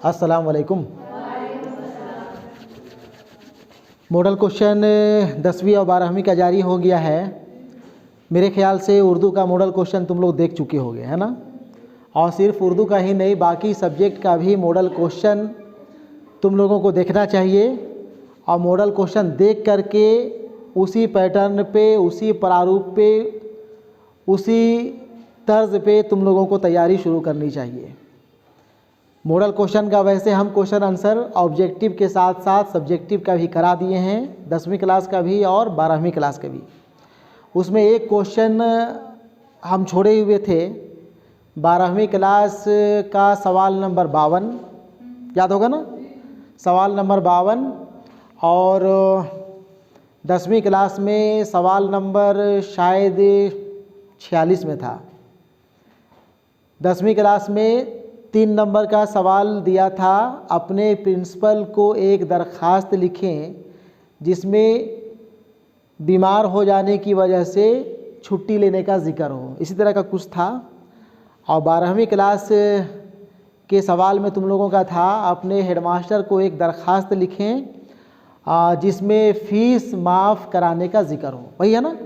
अस्सलाम वालेकुम। Model question 10वीं और 12वीं का जारी हो गया है। मेरे ख्याल से उर्दू का मॉडल क्वेश्चन तुम लोग देख चुके होंगे, है ना। और सिर्फ उर्दू का ही नहीं, बाकी सब्जेक्ट का भी मॉडल क्वेश्चन तुम लोगों को देखना चाहिए। और मॉडल क्वेश्चन देख करके उसी पैटर्न पे, उसी प्रारूप पे, उसी तर्ज पे तुम लोगों को तैयारी शुरू करनी चाहिए। मॉडल क्वेश्चन का वैसे हम क्वेश्चन आंसर ऑब्जेक्टिव के साथ साथ सब्जेक्टिव का भी करा दिए हैं, 10वीं क्लास का भी और 12वीं क्लास का भी। उसमें एक क्वेश्चन हम छोड़े हुए थे, 12वीं क्लास का सवाल नंबर 52, याद होगा ना, सवाल नंबर 52। और 10वीं क्लास में सवाल नंबर शायद 46 में था। 10वीं क्लास में 3 नंबर का सवाल दिया था, अपने प्रिंसिपल को एक दरख्वास्त लिखें जिसमें बीमार हो जाने की वजह से छुट्टी लेने का जिक्र हो, इसी तरह का कुछ था। और 12वीं क्लास के सवाल में तुम लोगों का था, अपने हेडमास्टर को एक दरख्वास्त लिखें जिसमें फ़ीस माफ़ कराने का जिक्र हो, वही है ना।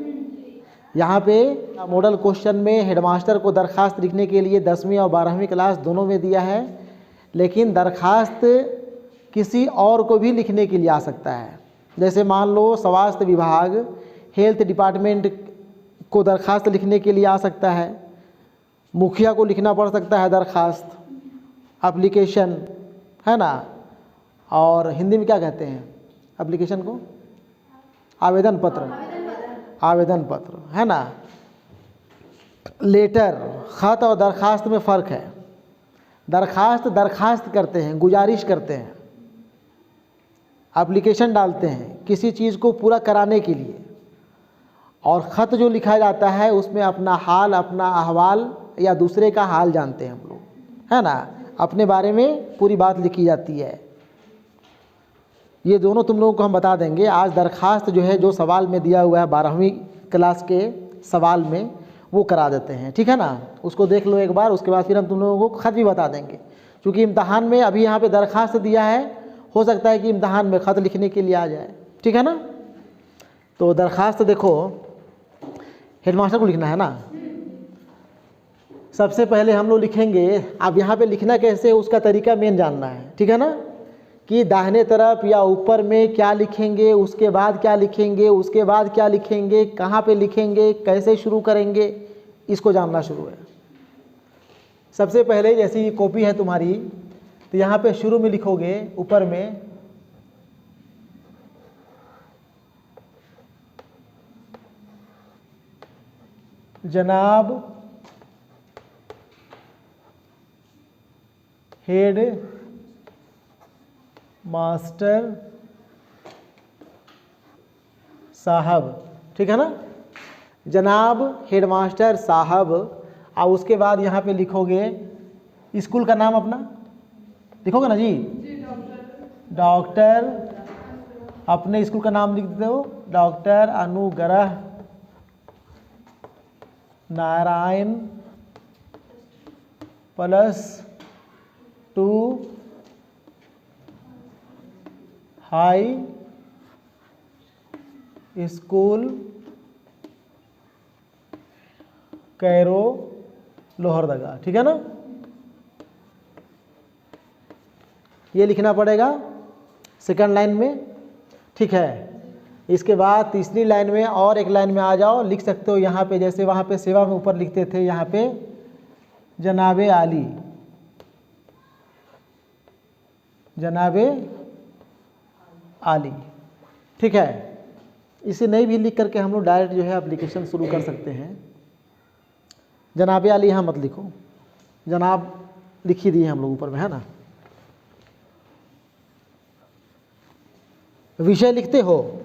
यहाँ पे मॉडल क्वेश्चन में हेडमास्टर को दरख्वास्त लिखने के लिए 10वीं और 12वीं क्लास दोनों में दिया है, लेकिन दरख्वास्त किसी और को भी लिखने के लिए आ सकता है। जैसे मान लो स्वास्थ्य विभाग, हेल्थ डिपार्टमेंट को दरख्वास्त लिखने के लिए आ सकता है, मुखिया को लिखना पड़ सकता है दरख्वास्त, एप्लीकेशन, है ना। और हिंदी में क्या कहते हैं एप्लीकेशन को? आवेदन पत्र, आवेदन पत्र, है ना। लेटर, ख़त और दरख्वास्त में फ़र्क है। दरख्वास्त करते हैं, गुजारिश करते हैं, एप्लीकेशन डालते हैं किसी चीज़ को पूरा कराने के लिए। और ख़त जो लिखा जाता है उसमें अपना हाल, अपना अहवाल या दूसरे का हाल जानते हैं हम लोग, है ना, अपने बारे में पूरी बात लिखी जाती है। ये दोनों तुम लोगों को हम बता देंगे। आज दरख्वास्त जो है, जो सवाल में दिया हुआ है 12वीं क्लास के सवाल में, वो करा देते हैं, ठीक है ना। उसको देख लो एक बार, उसके बाद फिर हम तुम लोगों को ख़त भी बता देंगे। क्योंकि इम्तहान में अभी यहाँ पे दरख्वास्त दिया है, हो सकता है कि इम्तहान में ख़त लिखने के लिए आ जाए, ठीक है ना। तो दरख्वास्त देखो, हेडमास्टर को लिखना है ना। सबसे पहले हम लोग लिखेंगे, अब यहाँ पे लिखना कैसे, उसका तरीका मेन जानना है, ठीक है ना। कि दाहिने तरफ या ऊपर में क्या लिखेंगे, उसके बाद क्या लिखेंगे, उसके बाद क्या लिखेंगे, कहाँ पे लिखेंगे, कैसे शुरू करेंगे, इसको जानना शुरू है। सबसे पहले जैसी कॉपी है तुम्हारी, तो यहाँ पे शुरू में लिखोगे ऊपर में जनाब हेड मास्टर साहब, ठीक है ना, जनाब हेडमास्टर साहब। और उसके बाद यहाँ पे लिखोगे स्कूल का नाम अपना, लिखोगे ना जी, डॉक्टर, अपने स्कूल का नाम लिख दो, doctor Anugrah Narayan +2 high school Kairo Lohardaga, ठीक है ना। ये लिखना पड़ेगा सेकंड लाइन में, ठीक है। इसके बाद तीसरी लाइन में और एक लाइन में आ जाओ, लिख सकते हो यहाँ पे, जैसे वहाँ पे सेवा में ऊपर लिखते थे, यहाँ पे जनाबे आली, जनाबे आली, ठीक है। इसे नहीं भी लिख करके हम लोग डायरेक्ट जो है एप्लीकेशन शुरू कर सकते हैं। जनाबे आली यहाँ मत लिखो, जनाब लिख ही दिए हम लोग ऊपर में, है ना। विषय लिखते हो,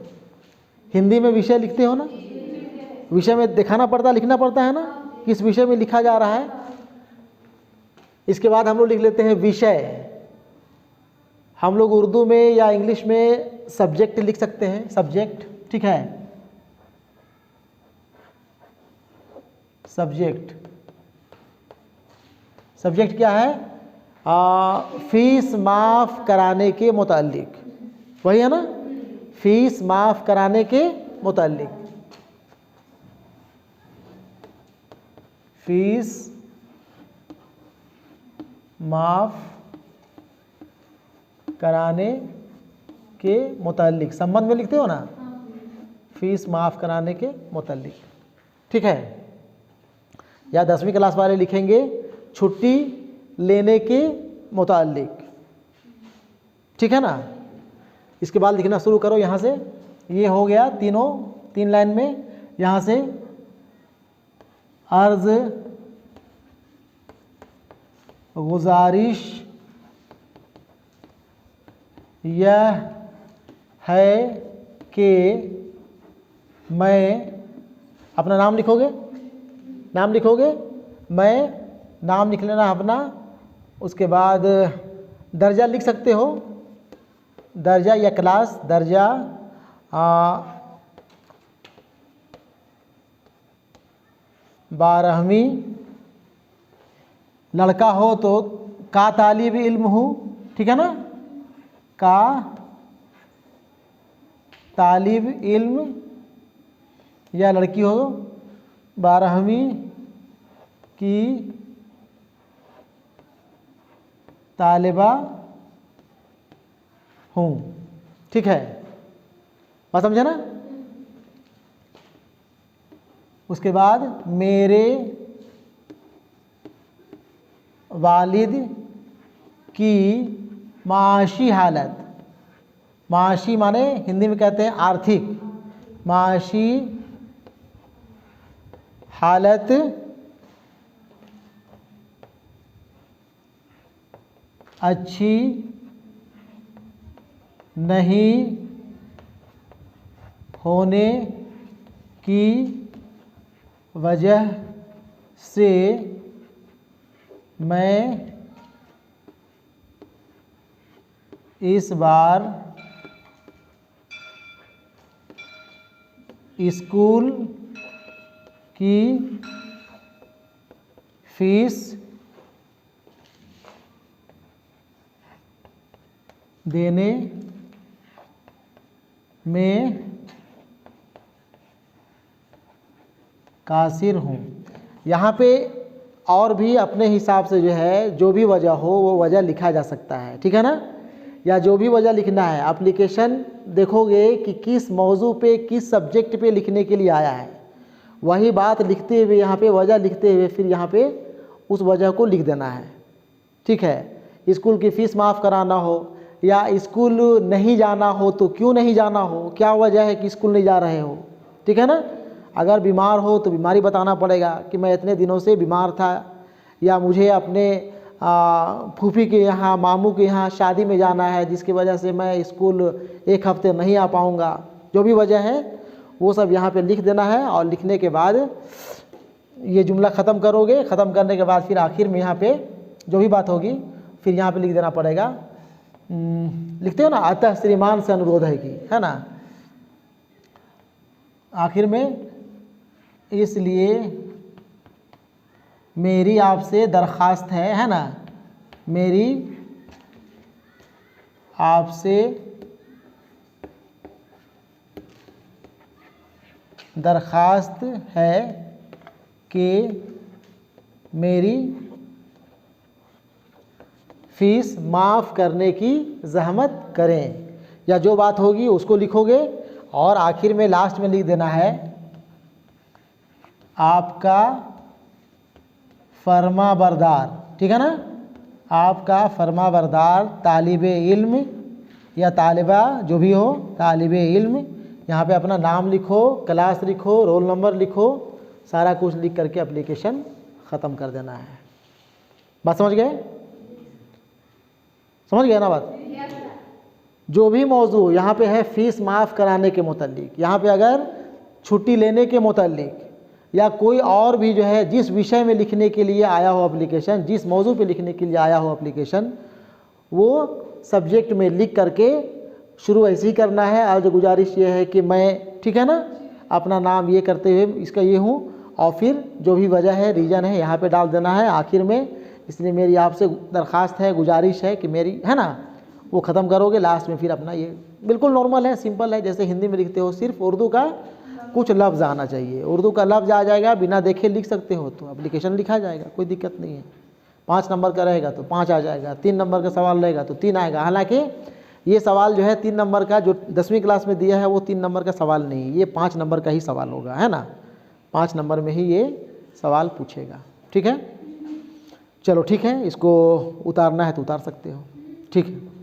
हिंदी में विषय लिखते हो ना, विषय में दिखाना पड़ता, लिखना पड़ता है ना, किस विषय में लिखा जा रहा है। इसके बाद हम लोग लिख लेते हैं विषय। हम लोग उर्दू में या इंग्लिश में सब्जेक्ट लिख सकते हैं, सब्जेक्ट, ठीक है, सब्जेक्ट। सब्जेक्ट क्या है? फीस माफ़ कराने के मुताल्लिक, वही है ना, फीस माफ़ कराने के मुताल्लिक, फीस माफ़ कराने के मुताल्लिक, संबंध में लिखते हो ना, फीस माफ़ कराने के मुताल्लिक, ठीक है। या 10वीं क्लास वाले लिखेंगे छुट्टी लेने के मुताल्लिक, ठीक है ना। इसके बाद लिखना शुरू करो यहाँ से, ये हो गया तीन लाइन में। यहाँ से अर्ज़ गुजारिश यह है कि मैं, अपना नाम लिखोगे, नाम लिखोगे, मैं नाम लिख लेना अपना, उसके बाद दर्जा लिख सकते हो, दर्जा या क्लास, दर्जा 12वीं, लड़का हो तो का तालिब इल्म हूँ, ठीक है ना, का तालिब इल्म, या लड़की हो 12वीं की तालिबा हूँ, ठीक है, बात समझे ना। उसके बाद मेरे वालिद की माशी हालत, माशी माने हिंदी में कहते हैं आर्थिक, माशी हालत अच्छी नहीं होने की वजह से मैं इस बार स्कूल की फीस देने में कासिर हूँ। यहाँ पे और भी अपने हिसाब से जो है, जो भी वजह हो वो वजह लिखा जा सकता है, ठीक है ना, या जो भी वजह लिखना है। एप्लीकेशन देखोगे कि किस मौजू पे, किस सब्जेक्ट पे लिखने के लिए आया है, वही बात लिखते हुए यहाँ पे वजह लिखते हुए फिर यहाँ पे उस वजह को लिख देना है, ठीक है। स्कूल की फ़ीस माफ़ कराना हो या स्कूल नहीं जाना हो तो क्यों नहीं जाना हो, क्या वजह है कि स्कूल नहीं जा रहे हो, ठीक है ना। अगर बीमार हो तो बीमारी बताना पड़ेगा कि मैं इतने दिनों से बीमार था, या मुझे अपने फूफी के यहाँ, मामू के यहाँ शादी में जाना है जिसकी वजह से मैं स्कूल एक हफ्ते नहीं आ पाऊँगा, जो भी वजह है वो सब यहाँ पे लिख देना है। और लिखने के बाद ये जुमला ख़त्म करोगे, ख़त्म करने के बाद फिर आखिर में यहाँ पे जो भी बात होगी फिर यहाँ पे लिख देना पड़ेगा। लिखते हो ना, अतः श्रीमान से अनुरोध है कि, है ना, आखिर में इसलिए मेरी आपसे दरख्वास्त है ना, मेरी आपसे दरख्वास्त है कि मेरी फ़ीस माफ़ करने की ज़हमत करें, या जो बात होगी उसको लिखोगे और आखिर में लास्ट में लिख देना है आपका फर्मा बरदार, ठीक है ना, आपका फर्मा बरदार तालिबे इल्म या तालिबा जो भी हो, तालिबे इल्म। यहाँ पे अपना नाम लिखो, क्लास लिखो, रोल नंबर लिखो, सारा कुछ लिख करके एप्लीकेशन ख़त्म कर देना है। बात समझ गए? समझ गए ना बात? जो भी मौजू यहाँ पे है फ़ीस माफ़ कराने के मुताल्लिक, यहाँ पे अगर छुट्टी लेने के मुताल्लिक या कोई और भी जो है जिस विषय में लिखने के लिए आया हो एप्लीकेशन, जिस मौजू पे लिखने के लिए आया हो एप्लीकेशन, वो सब्जेक्ट में लिख करके शुरू ऐसे ही करना है। और जो गुजारिश ये है कि मैं, ठीक है ना, अपना नाम ये करते हुए इसका ये हूँ, और फिर जो भी वजह है, रीज़न है, यहाँ पे डाल देना है। आखिर में इसलिए मेरी आपसे दरख्वास्त है, गुजारिश है कि मेरी, है ना, वो ख़त्म करोगे लास्ट में, फिर अपना ये बिल्कुल नॉर्मल है, सिंपल है, जैसे हिंदी में लिखते हो, सिर्फ उर्दू का कुछ लफ्ज़ आना चाहिए। उर्दू का लफ्ज़ आ जाएगा, बिना देखे लिख सकते हो तो एप्लीकेशन लिखा जाएगा, कोई दिक्कत नहीं है। 5 नंबर का रहेगा तो 5 आ जाएगा, 3 नंबर का सवाल रहेगा तो 3 आएगा। हालांकि ये सवाल जो है 3 नंबर का जो 10वीं क्लास में दिया है वो 3 नंबर का सवाल नहीं, ये 5 नंबर का ही सवाल होगा, है ना, 5 नंबर में ही ये सवाल पूछेगा। ठीक है, चलो ठीक है, इसको उतारना है तो उतार सकते हो। ठीक है।